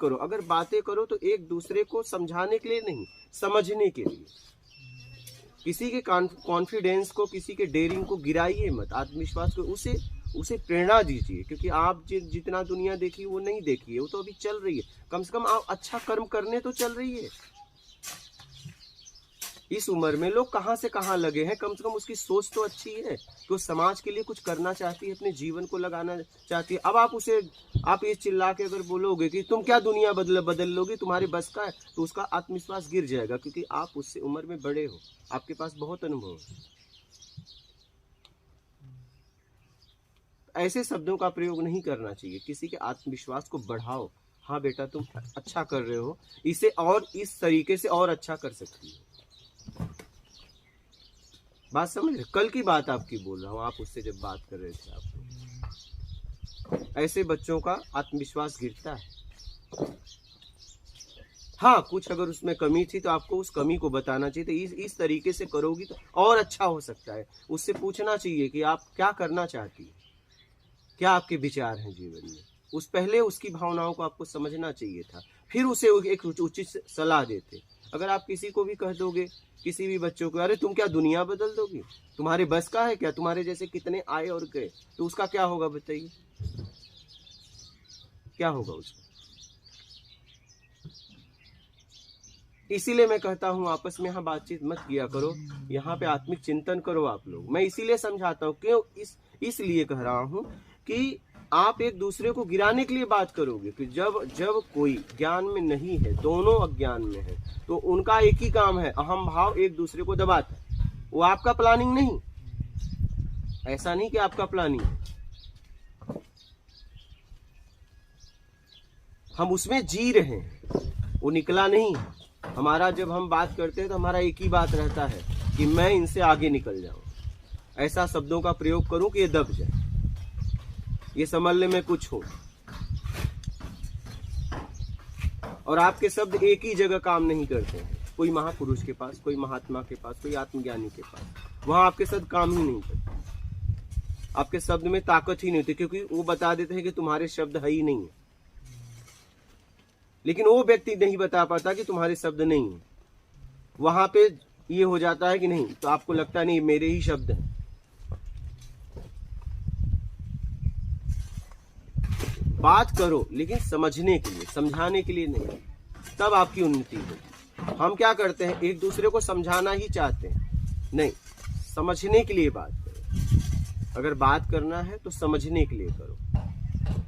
करो। अगर बातें करो तो एक दूसरे को समझाने के लिए नहीं, समझने के लिए। किसी के कॉन्फिडेंस को, किसी के डेयरिंग को गिराइए मत, आत्मविश्वास को, उसे प्रेरणा दीजिए। क्योंकि आप जितना दुनिया देखी वो नहीं देखी है, वो तो अभी चल रही है। कम से कम आप अच्छा कर्म करने तो चल रही है। इस उम्र में लोग कहाँ से कहाँ लगे हैं, कम से कम उसकी सोच तो अच्छी है कि वो समाज के लिए कुछ करना चाहती है, अपने जीवन को लगाना चाहती है। अब आप ये चिल्ला के अगर बोलोगे कि तुम क्या दुनिया बदल लोगे, तुम्हारे बस का है, तो उसका आत्मविश्वास गिर जाएगा। क्योंकि आप उससे उम्र में बड़े हो, आपके पास बहुत अनुभव है। ऐसे शब्दों का प्रयोग नहीं करना चाहिए। किसी के आत्मविश्वास को बढ़ाओ, हाँ बेटा तुम अच्छा कर रहे हो, इसे और इस तरीके से और अच्छा कर सकती हो। बात समझ रहे? कल की बात आपकी बोल रहा हूँ, आप उससे जब बात कर रहे थे आप लोग। ऐसे बच्चों का आत्मविश्वास गिरता है। हाँ, कुछ अगर उसमें कमी थी तो आपको उस कमी को बताना चाहिए। तो इस तरीके से करोगी तो और अच्छा हो सकता है। उससे पूछना चाहिए कि आप क्या करना चाहती है, क्या आपके विचार हैं जीवन में। पहले उसकी भावनाओं को आपको समझना चाहिए था, फिर उसे एक उचित सलाह देते। अगर आप किसी को भी कह दोगे, किसी भी बच्चों को, अरे तुम क्या दुनिया बदल दोगी, तुम्हारे बस का है क्या, तुम्हारे जैसे कितने आए और गए, तो उसका क्या होगा बताइए, क्या होगा उसका। इसीलिए मैं कहता हूँ आपस में यहाँ बातचीत मत किया करो, यहाँ पे आत्मिक चिंतन करो आप लोग। मैं इसीलिए समझाता हूँ, क्यों इसलिए कह रहा हूँ कि आप एक दूसरे को गिराने के लिए बात करोगे। कि जब कोई ज्ञान में नहीं है, दोनों अज्ञान में है, तो उनका एक ही काम है, अहम भाव एक दूसरे को दबाता है। वो आपका प्लानिंग नहीं, ऐसा नहीं कि आपका प्लानिंग है, हम उसमें जी रहे हैं, वो निकला नहीं। हमारा जब हम बात करते हैं तो हमारा एक ही बात रहता है कि मैं इनसे आगे निकल जाऊं, ऐसा शब्दों का प्रयोग करूं कि ये दब जाए, ये संभलने में कुछ हो। और आपके शब्द एक ही जगह काम नहीं करते हैं, कोई महापुरुष के पास, कोई महात्मा के पास, कोई आत्मज्ञानी के पास, वहां आपके शब्द काम ही नहीं करते। आपके शब्द में ताकत ही नहीं होती, क्योंकि वो बता देते हैं कि तुम्हारे शब्द है ही नहीं है। लेकिन वो व्यक्ति नहीं बता पाता कि तुम्हारे शब्द नहीं है। वहां पे ये हो जाता है कि नहीं, तो आपको लगता नहीं मेरे ही शब्द हैं। बात करो लेकिन समझने के लिए, समझाने के लिए नहीं, तब आपकी उन्नति होगी। हम क्या करते हैं, एक दूसरे को समझाना ही चाहते हैं, नहीं, समझने के लिए बात करो। अगर बात करना है तो समझने के लिए करो।